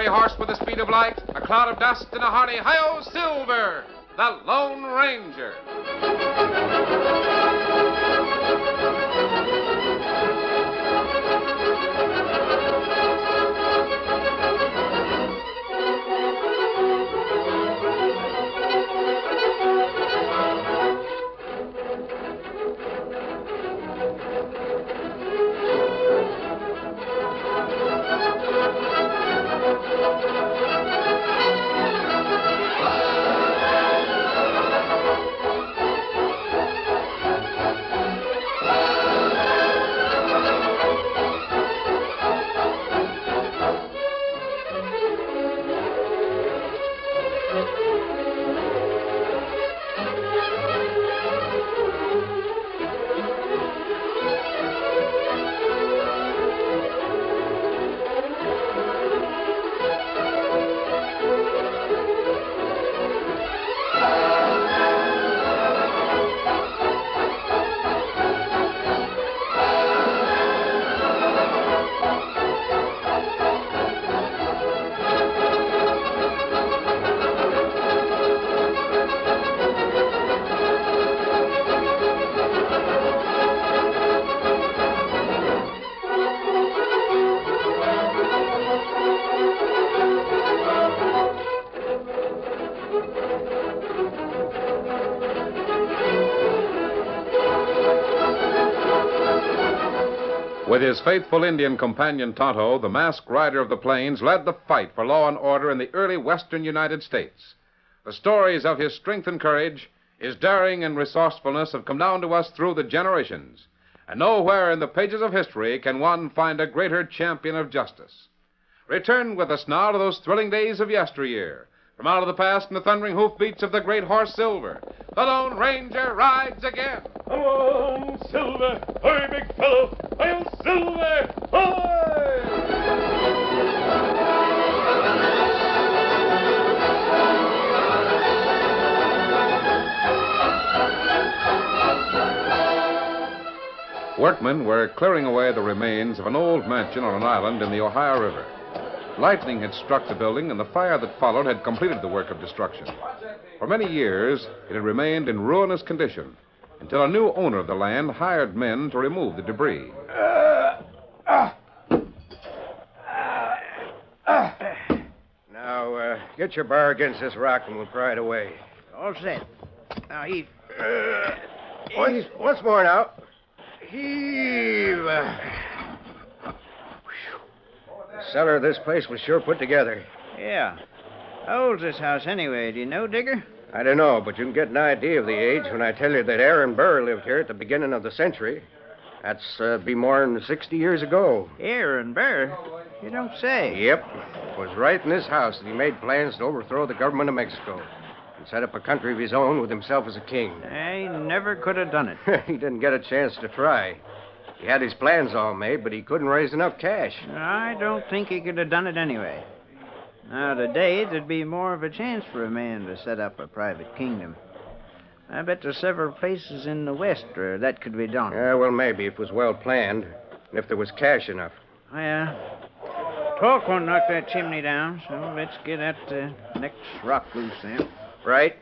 fiery horse with the speed of light, a cloud of dust, and a hearty hi-yo Silver, the Lone Ranger. With his faithful Indian companion Tonto, the masked rider of the plains led the fight for law and order in the early western United States. The stories of his strength and courage, his daring and resourcefulness have come down to us through the generations. And nowhere in the pages of history can one find a greater champion of justice. Return with us now to those thrilling days of yesteryear. From out of the past and the thundering hoofbeats of the great horse Silver, the Lone Ranger rides again. Come on, Silver! Hurry, big fellow! I'll Silver! Hurry! Workmen were clearing away the remains of an old mansion on an island in the Ohio River. Lightning had struck the building, and the fire that followed had completed the work of destruction. For many years, it had remained in ruinous condition until a new owner of the land hired men to remove the debris. Now, get your bar against this rock and we'll pry it away. All set. Now, heave. Once more now. Heave. The cellar of this place was sure put together. Yeah. How old's this house anyway? Do you know, Digger? I don't know, but you can get an idea of the age when I tell you that Aaron Burr lived here at the beginning of the century. That's be more than 60 years ago. Aaron Burr? You don't say. Yep. It was right in this house that he made plans to overthrow the government of Mexico and set up a country of his own with himself as a king. He never could have done it. He didn't get a chance to try. He had his plans all made, but he couldn't raise enough cash. I don't think he could have done it anyway. Now, today, there'd be more of a chance for a man to set up a private kingdom. I bet there's several places in the West where that could be done. Yeah, well, maybe, if it was well planned, and if there was cash enough. Yeah. Talk won't knock that chimney down, so let's get that next rock loose then. Right.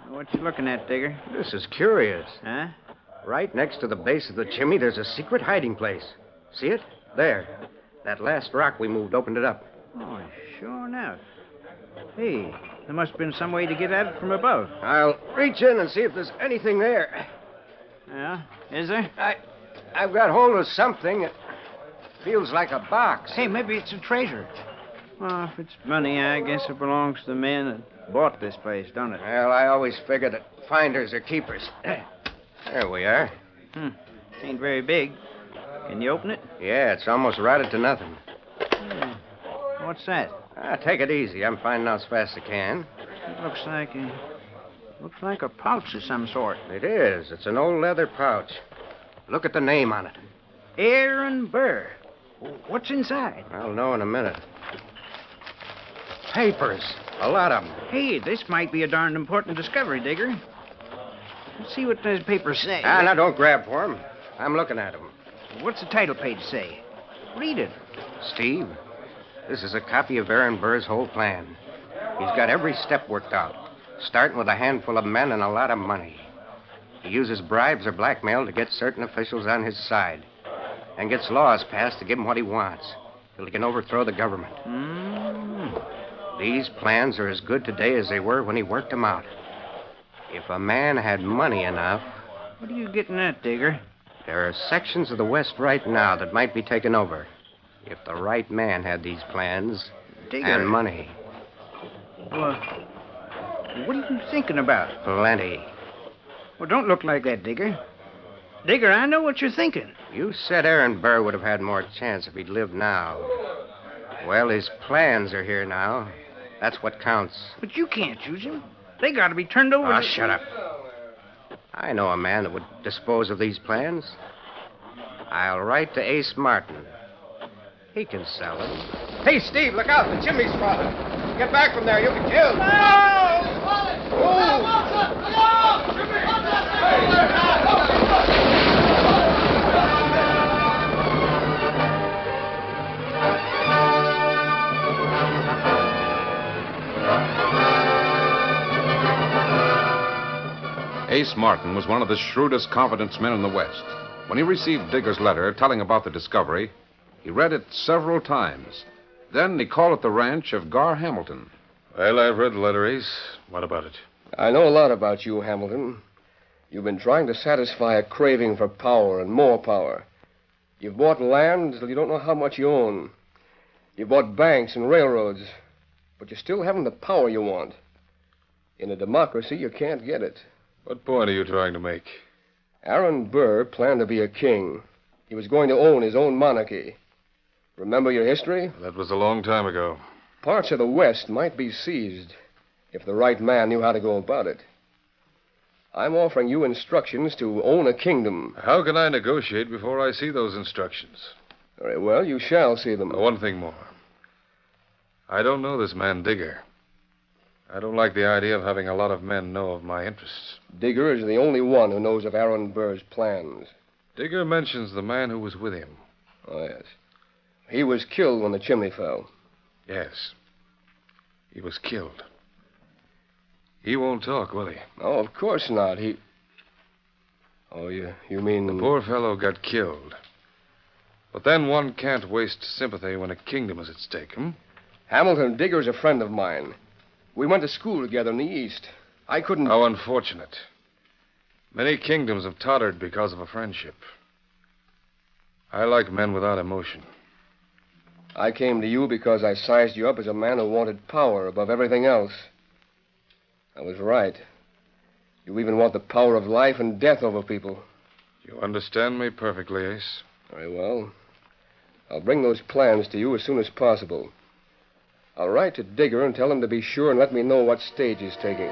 What you looking at, Digger? This is curious. Huh? Right next to the base of the chimney, there's a secret hiding place. See it? There. That last rock we moved opened it up. Oh, sure enough. Hey, there must have been some way to get at it from above. I'll reach in and see if there's anything there. Yeah? Is there? I've got hold of something. It feels like a box. Hey, maybe it's a treasure. Well, if it's money, I guess it belongs to the man that bought this place, don't it? Well, I always figured that finders are keepers. There we are. It ain't very big. Can you open it? Yeah, it's almost rotted to nothing. What's that? Take it easy. I'm finding out as fast as I can. It looks like a pouch of some sort. It is. It's an old leather pouch. Look at the name on it. Aaron Burr. What's inside? I'll know in a minute. Papers. A lot of them. Hey, this might be a darn important discovery, Digger. Let's see what those papers say. Now, don't grab for them. I'm looking at them. What's the title page say? Read it. Steve. This is a copy of Aaron Burr's whole plan. He's got every step worked out, starting with a handful of men and a lot of money. He uses bribes or blackmail to get certain officials on his side and gets laws passed to give him what he wants till he can overthrow the government. These plans are as good today as they were when he worked them out. If a man had money enough... What are you getting at, Digger? There are sections of the West right now that might be taken over if the right man had these plans Digger. and money. Well, what are you thinking about? Plenty. Well, don't look like that, Digger. Digger, I know what you're thinking. You said Aaron Burr would have had more chance if he'd lived now. Well, his plans are here now. That's what counts. But you can't use him. They got to be turned over Oh, to... shut up. I know a man that would dispose of these plans. I'll write to Ace Martin. He can sell them. Hey, Steve, look out. The chimney's falling. Get back from there. You'll be killed. Ace Martin was one of the shrewdest confidence men in the West. When he received Digger's letter telling about the discovery, he read it several times. Then he called at the ranch of Gar Hamilton. Well, I've read the letter, Ace. What about it? I know a lot about you, Hamilton. You've been trying to satisfy a craving for power and more power. You've bought land till you don't know how much you own. You've bought banks and railroads, but you still haven't the power you want. In a democracy, you can't get it. What point are you trying to make? Aaron Burr planned to be a king. He was going to own his own monarchy. Remember your history? That was a long time ago. Parts of the West might be seized if the right man knew how to go about it. I'm offering you instructions to own a kingdom. How can I negotiate before I see those instructions? Very well, you shall see them. One thing more. I don't know this man Digger. I don't like the idea of having a lot of men know of my interests. Digger is the only one who knows of Aaron Burr's plans. Digger mentions the man who was with him. Oh, yes. He was killed when the chimney fell. Yes. He was killed. He won't talk, will he? Oh, of course not. Oh, you mean... The poor fellow got killed. But then one can't waste sympathy when a kingdom is at stake, Hamilton, Digger's a friend of mine. We went to school together in the East. I couldn't... How unfortunate. Many kingdoms have tottered because of a friendship. I like men without emotion. I came to you because I sized you up as a man who wanted power above everything else. I was right. You even want the power of life and death over people. You understand me perfectly, Ace. Very well. I'll bring those plans to you as soon as possible. I'll write to Digger and tell him to be sure and let me know what stage he's taking.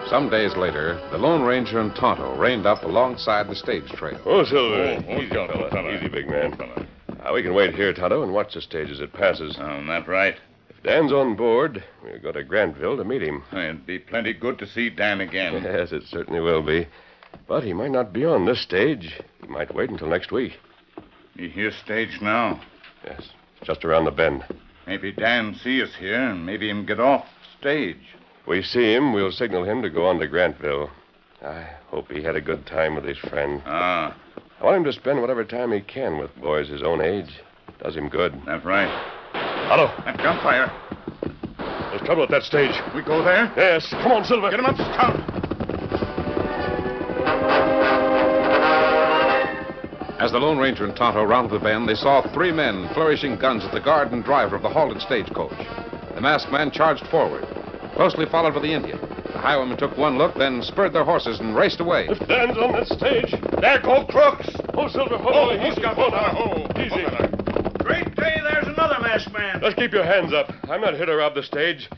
Some days later, the Lone Ranger and Tonto reined up alongside the stage trail. Oh, Silver. Easy, fella. Easy, big man. We can wait here, Tonto, and watch the stage as it passes. That right? If Dan's on board, we'll go to Grantville to meet him. It'd be plenty good to see Dan again. Yes, it certainly will be. But he might not be on this stage. He might wait until next week. You hear stage now? Yes, just around the bend. Maybe Dan see us here, and maybe him get off stage. If we see him, we'll signal him to go on to Grantville. I hope he had a good time with his friend. Ah. I want him to spend whatever time he can with boys his own age. Does him good. That's right. Hello. That gunfire. There's trouble at that stage. We go there? Yes. Come on, Silver. Get him up, Scout. As the Lone Ranger and Tonto rounded the bend, they saw three men flourishing guns at the guard and driver of the halted stagecoach. The masked man charged forward, closely followed by the Indian. The highwaymen took one look, then spurred their horses and raced away. If Dan's on that stage. There go crooks. Oh, Silver, Easy. Great day, there's another masked man. Just keep your hands up. I'm not here to rob the stage.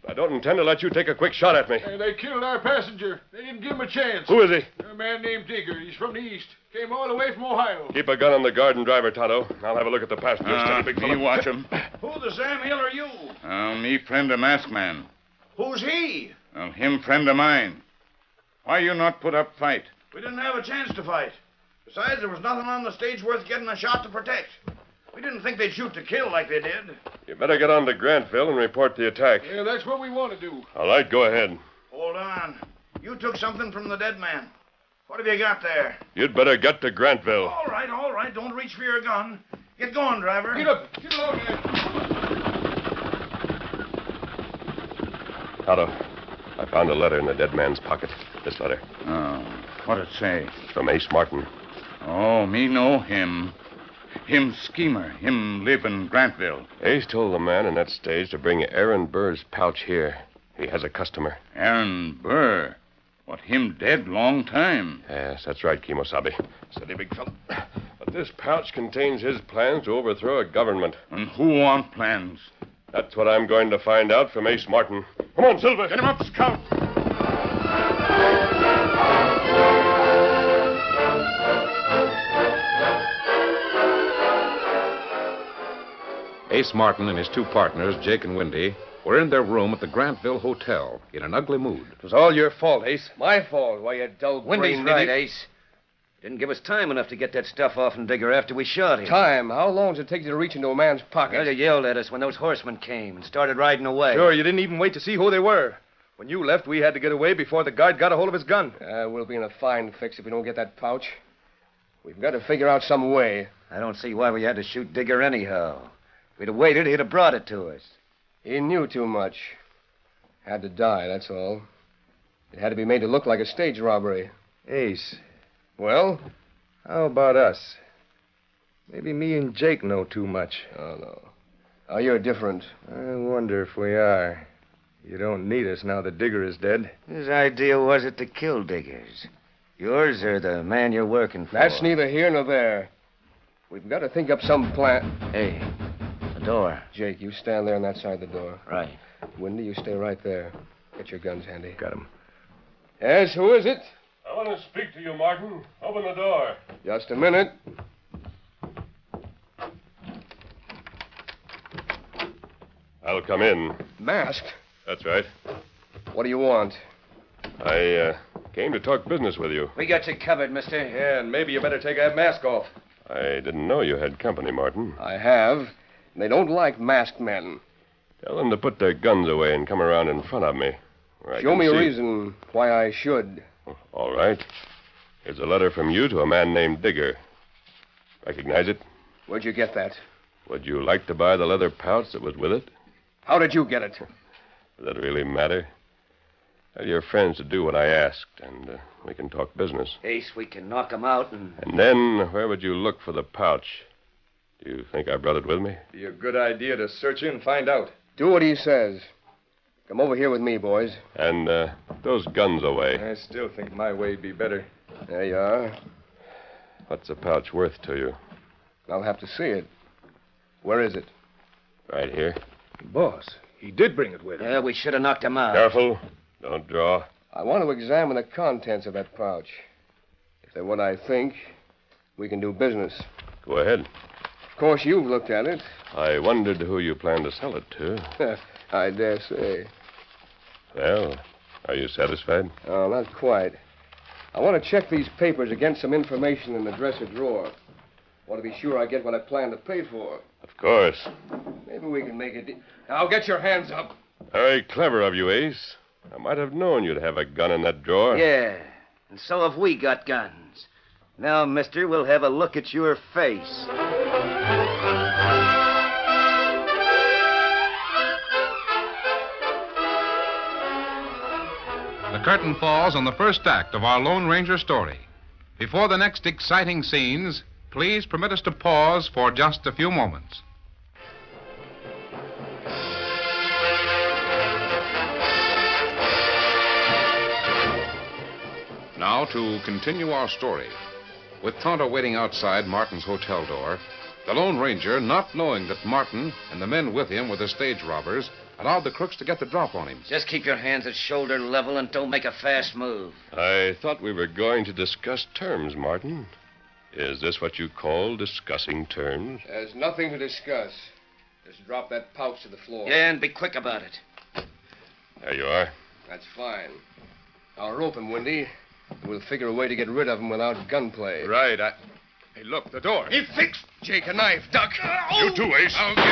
I don't intend to let you take a quick shot at me. They killed our passenger. They didn't give him a chance. Who is he? A man named Digger. He's from the East. Came all the way from Ohio. Keep a gun on the guard and driver, Tonto. I'll have a look at the passengers. Steady, big fella. Me watch him. Who the Sam Hill are you? Me friend a masked man. Who's he? Him friend of mine. Why you not put up fight? We didn't have a chance to fight. Besides, there was nothing on the stage worth getting a shot to protect. We didn't think they'd shoot to kill like they did. You better get on to Grantville and report the attack. Yeah, that's what we want to do. All right, go ahead. Hold on. You took something from the dead man. What have you got there? You'd better get to Grantville. All right. Don't reach for your gun. Get going, driver. Get up. Get along here. Otto, I found a letter in the dead man's pocket. This letter. Oh, what'd it say? From Ace Martin. Oh, me know him. Him schemer. Him live in Grantville. Ace told the man in that stage to bring Aaron Burr's pouch here. He has a customer. Aaron Burr. What, him dead long time? Yes, that's right, Kimosabe. Steady, big fella. But this pouch contains his plans to overthrow a government. And who want plans? That's what I'm going to find out from Ace Martin. Come on, Silver. Get him up, Scout. Ace Martin and his two partners, Jake and Windy, were in their room at the Grantville Hotel in an ugly mood. It was all your fault, Ace. My fault. Why, you dull Windy's brain right, idiot. Ace. Didn't give us time enough to get that stuff off and Digger after we shot him. Time? How long does it take you to reach into a man's pocket? Well, you yelled at us when those horsemen came and started riding away. Sure, you didn't even wait to see who they were. When you left, we had to get away before the guard got a hold of his gun. We'll be in a fine fix if we don't get that pouch. We've got to figure out some way. I don't see why we had to shoot Digger anyhow. If we'd have waited, he'd have brought it to us. He knew too much. Had to die, that's all. It had to be made to look like a stage robbery. Ace, Well? how about us? Maybe me and Jake know too much. Oh, no. Oh, you're different. I wonder if we are. You don't need us now that Digger is dead. Whose idea was it to kill Diggers? Yours or the man you're working for? That's neither here nor there. We've got to think up some plan. Hey, the door. Jake, you stand there on that side of the door. Right. Windy, you stay right there. Get your guns handy. Got him. Yes, who is it? I want to speak to you, Martin. Open the door. Just a minute. I'll come in. Masked? That's right. What do you want? I came to talk business with you. We got you covered, mister. Yeah, and maybe you better take that mask off. I didn't know you had company, Martin. I have. They don't like masked men. Tell them to put their guns away and come around in front of me. where I Show can me a see. reason why I should. All right. Here's a letter from you to a man named Digger. Recognize it? Where'd you get that? Would you like to buy the leather pouch that was with it? How did you get it? Does that really matter? Tell your friends to do what I asked, and we can talk business. Ace, we can knock him out and... And then, where would you look for the pouch? Do you think I brought it with me? Be a good idea to search in and find out. Do what he says. Come over here with me, boys. And those guns away. I still think my way'd be better. There you are. What's the pouch worth to you? I'll have to see it. Where is it? Right here. Boss, he did bring it with him. Yeah, we should have knocked him out. Careful. Don't draw. I want to examine the contents of that pouch. If they're what I think, we can do business. Go ahead. Of course, you've looked at it. I wondered who you plan to sell it to. I dare say. Well, are you satisfied? Oh, not quite. I want to check these papers against some information in the dresser drawer. Want to be sure I get what I plan to pay for. Of course. Maybe we can make it. Now, get your hands up. Very clever of you, Ace. I might have known you'd have a gun in that drawer. Yeah, and so have we got guns. Now, mister, we'll have a look at your face. The curtain falls on the first act of our Lone Ranger story. Before the next exciting scenes, please permit us to pause for just a few moments. Now to continue our story. With Tonto waiting outside Martin's hotel door, the Lone Ranger, not knowing that Martin and the men with him were the stage robbers, allowed the crooks to get the drop on him. Just keep your hands at shoulder level and don't make a fast move. I thought we were going to discuss terms, Martin. Is this what you call discussing terms? There's nothing to discuss. Just drop that pouch to the floor. Yeah, and be quick about it. There you are. That's fine. I'll rope him, Windy. We'll figure a way to get rid of him without gunplay. Right. Hey, look, the door. He fixed. Jake, a knife. Duck. You too, Ace. I'll get you.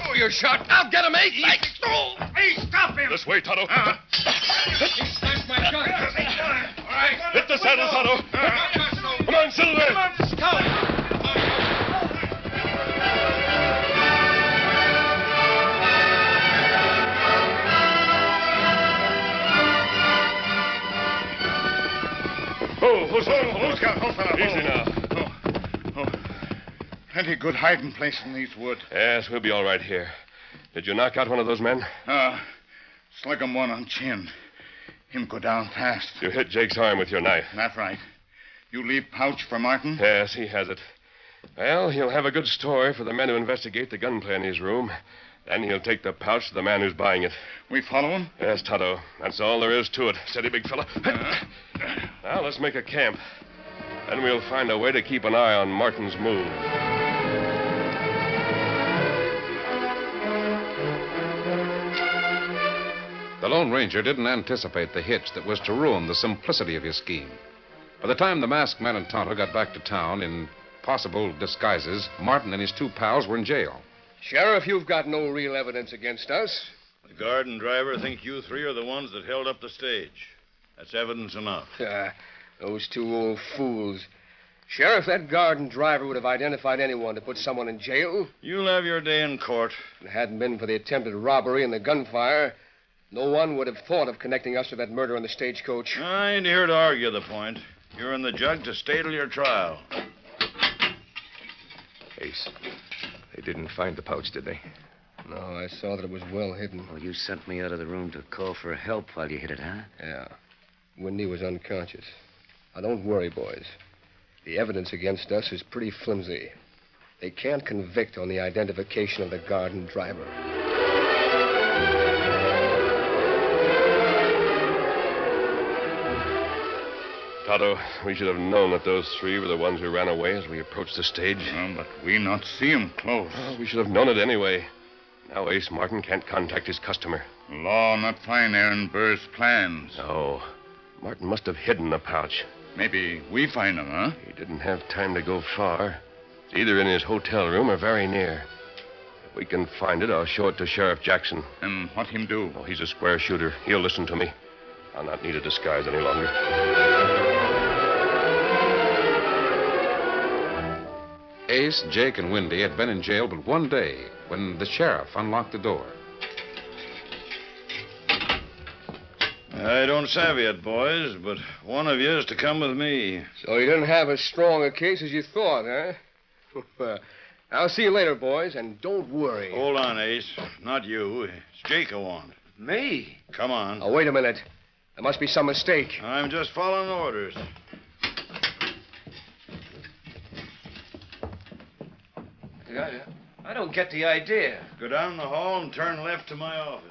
Oh, you're shot. I'll get him, Ace. Hey, stop him! This way, Tonto. He smashed my gun. All right. Hit the saddle, Tonto. Come on, Silver. Come on, Scout. Easy now. Plenty good hiding place in these woods. Yes, we'll be all right here. Did you knock out one of those men? Slug him one on chin. Him go down fast. You hit Jake's arm with your knife. That's right. You leave pouch for Martin? Yes, he has it. Well, he'll have a good story for the men who investigate the gunplay in his room. Then he'll take the pouch to the man who's buying it. We follow him? Yes, Tonto. That's all there is to it. Steady, big fella. Now, let's make a camp. Then we'll find a way to keep an eye on Martin's move. The Lone Ranger didn't anticipate the hitch that was to ruin the simplicity of his scheme. By the time the masked man and Tonto got back to town in possible disguises, Martin and his two pals were in jail. Sheriff, you've got no real evidence against us. The guard and driver think you three are the ones that held up the stage. That's evidence enough. Those two old fools. Sheriff, that guard and driver would have identified anyone to put someone in jail. You'll have your day in court. If it hadn't been for the attempted robbery and the gunfire, no one would have thought of connecting us to that murder on the stagecoach. I ain't here to argue the point. You're in the jug to stay till your trial. Ace, they didn't find the pouch, did they? No, I saw that it was well hidden. Oh, you sent me out of the room to call for help while you hid it, huh? Yeah. Windy was unconscious. Now, don't worry, boys. The evidence against us is pretty flimsy. They can't convict on the identification of the guard and driver. Tonto, we should have known that those three were the ones who ran away as we approached the stage. But we not see him close. Well, we should have known it anyway. Now Ace Martin can't contact his customer. Law not find Aaron Burr's plans. No. Martin must have hidden the pouch. Maybe we find him, huh? He didn't have time to go far. It's either in his hotel room or very near. If we can find it, I'll show it to Sheriff Jackson. And what him do? Oh, he's a square shooter. He'll listen to me. I'll not need a disguise any longer. Ace, Jake, and Windy had been in jail but one day when the sheriff unlocked the door. I don't savvy it, boys, but one of you is to come with me. So you didn't have as strong a case as you thought, huh? I'll see you later, boys, and don't worry. Hold on, Ace. Not you. It's Jake I want. Me? Come on. Oh, wait a minute. There must be some mistake. I'm just following orders. I don't get the idea. Go down the hall and turn left to my office.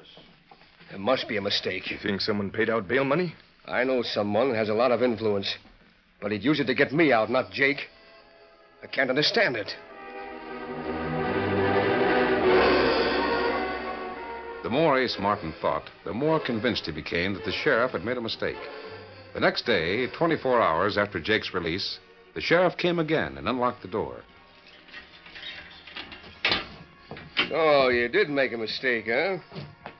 There must be a mistake. You think someone paid out bail money? I know someone that has a lot of influence, but he'd use it to get me out, not Jake. I can't understand it. The more Ace Martin thought, the more convinced he became that the sheriff had made a mistake. The next day, 24 hours after Jake's release, the sheriff came again and unlocked the door. Oh, you did make a mistake, huh?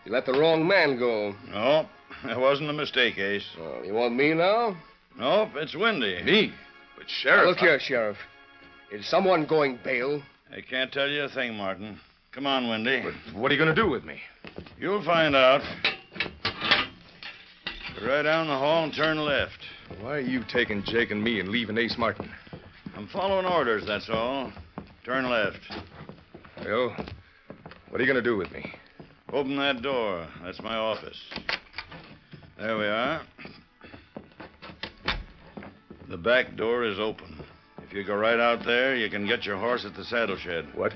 You let the wrong man go. No, it wasn't a mistake, Ace. Oh, you want me now? Nope, it's Windy. Me? But Sheriff... Now, look here, Sheriff. Is someone going bail? I can't tell you a thing, Martin. Come on, Windy. But what are you going to do with me? You'll find out. Go right down the hall and turn left. Why are you taking Jake and me and leaving Ace Martin? I'm following orders, that's all. Turn left. Well, what are you going to do with me? Open that door. That's my office. There we are. The back door is open. If you go right out there, you can get your horse at the saddle shed. What?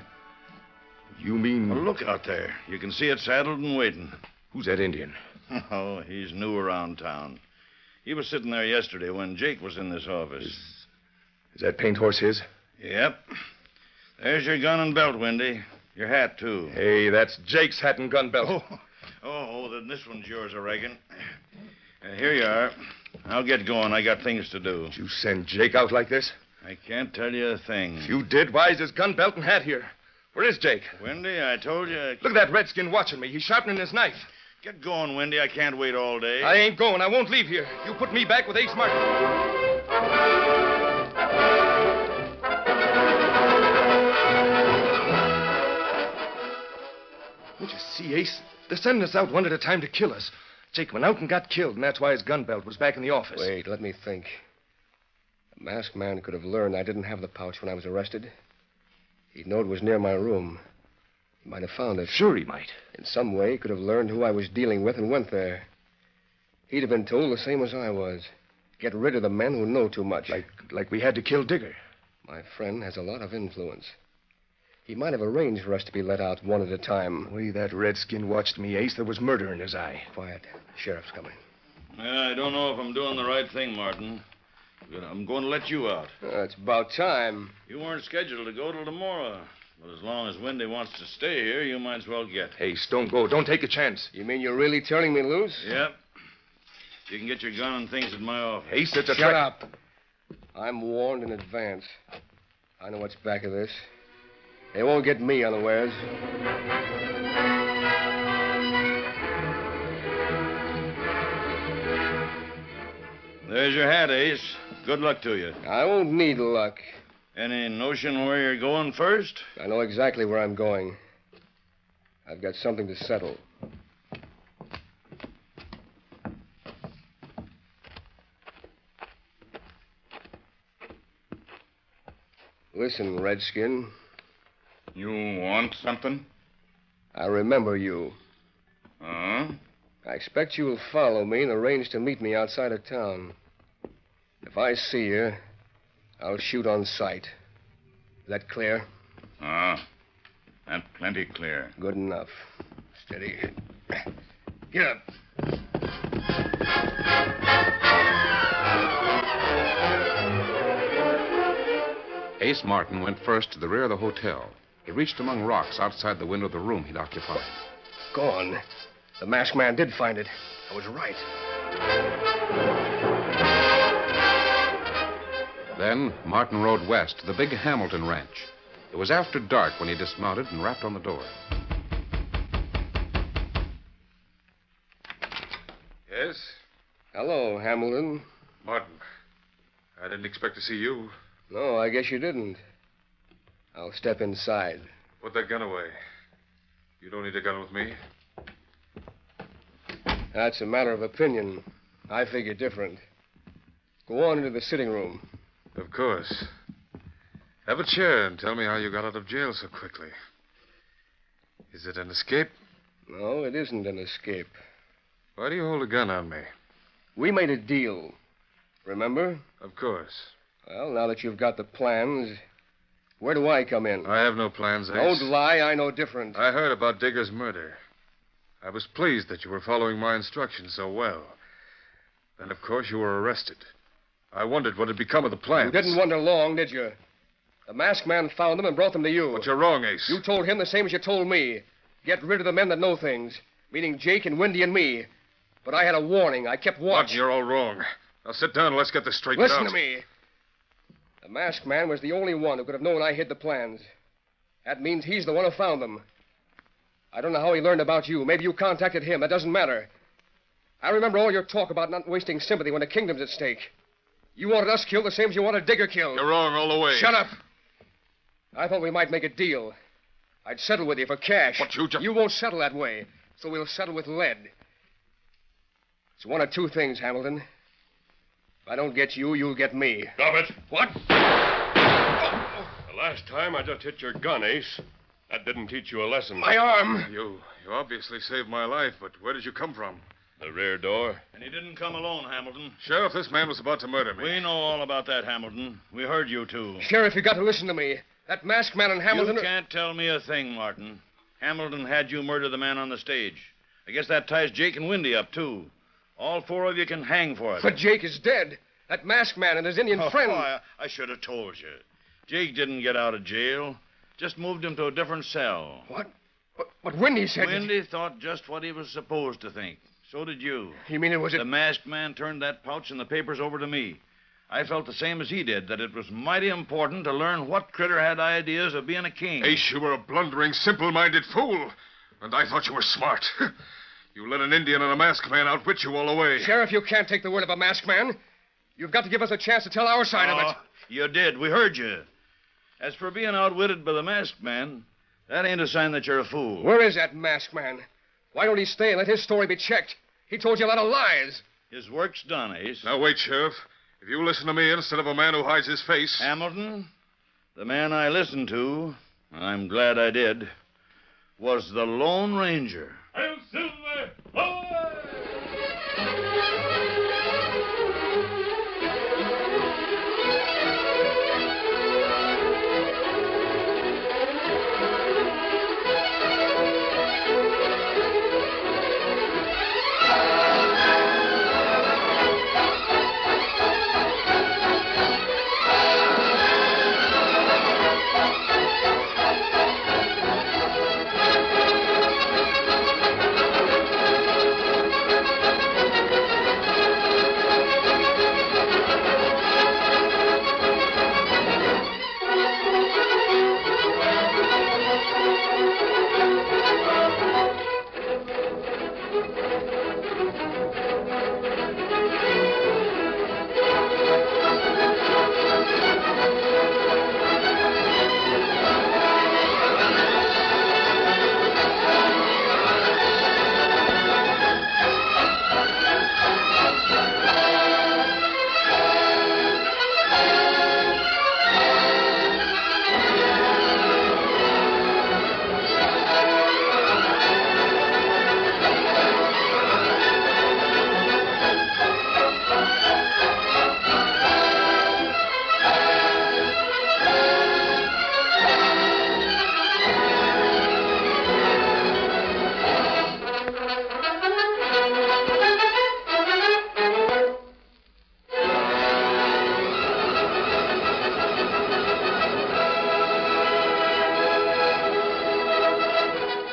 You mean... Well, look out there. You can see it saddled and waiting. Who's that Indian? Oh, he's new around town. He was sitting there yesterday when Jake was in this office. Is that paint horse his? Yep. There's your gun and belt, Windy. Your hat, too. Hey, that's Jake's hat and gun belt. Oh, then this one's yours, I reckon. Here you are. I'll get going. I got things to do. Did you send Jake out like this? I can't tell you a thing. If you did, why is his gun belt and hat here? Where is Jake? Wendy, I told you. Look at that redskin watching me. He's sharpening his knife. Get going, Wendy. I can't wait all day. I ain't going. I won't leave here. You put me back with Ace Martin. Don't you see, Ace? They're sending us out one at a time to kill us. Jake went out and got killed, and that's why his gun belt was back in the office. Wait, let me think. The masked man could have learned I didn't have the pouch when I was arrested. He'd know it was near my room. He might have found it. Sure he might. In some way, he could have learned who I was dealing with and went there. He'd have been told the same as I was. Get rid of the men who know too much. Like we had to kill Digger. My friend has a lot of influence. He might have arranged for us to be let out one at a time. The way that redskin watched me, Ace, there was murder in his eye. Quiet. Sheriff's coming. I don't know if I'm doing the right thing, Martin. But I'm going to let you out. It's about time. You weren't scheduled to go till tomorrow. But as long as Wendy wants to stay here, you might as well get. Ace, don't go. Don't take a chance. You mean you're really turning me loose? Yep. You can get your gun and things at my office. Ace, it's a Shut up. I'm warned in advance. I know what's back of this. They won't get me unawares. There's your hat, Ace. Good luck to you. I won't need luck. Any notion where you're going first? I know exactly where I'm going. I've got something to settle. Listen, Redskin. You want something? I remember you. Huh? I expect you'll follow me and arrange to meet me outside of town. If I see you, I'll shoot on sight. Is that clear? That's plenty clear. Good enough. Steady. Get up. Ace Martin went first to the rear of the hotel. He reached among rocks outside the window of the room he'd occupied. Gone. The masked man did find it. I was right. Then Martin rode west to the big Hamilton ranch. It was after dark when he dismounted and rapped on the door. Yes? Hello, Hamilton. Martin. I didn't expect to see you. No, I guess you didn't. I'll step inside. Put that gun away. You don't need a gun with me. That's a matter of opinion. I figure different. Go on into the sitting room. Of course. Have a chair and tell me how you got out of jail so quickly. Is it an escape? No, it isn't an escape. Why do you hold a gun on me? We made a deal. Remember? Of course. Well, now that you've got the plans, where do I come in? I have no plans, Ace. Don't lie. I know different. I heard about Digger's murder. I was pleased that you were following my instructions so well. Then, of course, you were arrested. I wondered what had become of the plans. You didn't wonder long, did you? The masked man found them and brought them to you. But you're wrong, Ace. You told him the same as you told me. Get rid of the men that know things, meaning Jake and Wendy and me. But I had a warning. I kept watch. Martin, you're all wrong. Now sit down and let's get this straightened Listen out. to me. The masked man was the only one who could have known I hid the plans. That means he's the one who found them. I don't know how he learned about you. Maybe you contacted him. That doesn't matter. I remember all your talk about not wasting sympathy when the kingdom's at stake. You wanted us killed the same as you wanted Digger killed. You're wrong all the way. Shut up. I thought we might make a deal. I'd settle with you for cash. But you just... You won't settle that way, so we'll settle with lead. It's one of two things, Hamilton. If I don't get you, you'll get me. Stop it. What? The last time I just hit your gun, Ace. That didn't teach you a lesson. My arm. You obviously saved my life, but where did you come from? The rear door. And he didn't come alone, Hamilton. Sheriff, this man was about to murder me. We know all about that, Hamilton. We heard you, too. Sheriff, you got to listen to me. That masked man and Hamilton... You can't tell me a thing, Martin. Hamilton had you murder the man on the stage. I guess that ties Jake and Wendy up, too. All four of you can hang for it. But Jake is dead. That masked man and his Indian friend... I should have told you. Jake didn't get out of jail. Just moved him to a different cell. What? But Wendy said... Wendy thought just what he was supposed to think. So did you. You mean it was The masked man turned that pouch and the papers over to me. I felt the same as he did, that it was mighty important to learn what critter had ideas of being a king. Ace, you were a blundering, simple-minded fool. And I thought you were smart. You let an Indian and a masked man outwit you all the way. Sheriff, you can't take the word of a masked man. You've got to give us a chance to tell our side of it. You did. We heard you. As for being outwitted by the masked man, that ain't a sign that you're a fool. Where is that masked man? Why don't he stay and let his story be checked? He told you a lot of lies. His work's done, Ace. Now, wait, Sheriff. If you listen to me instead of a man who hides his face... Hamilton, the man I listened to, I'm glad I did, was the Lone Ranger. Hail Silver! Away!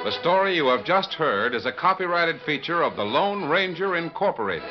The story you have just heard is a copyrighted feature of the Lone Ranger Incorporated.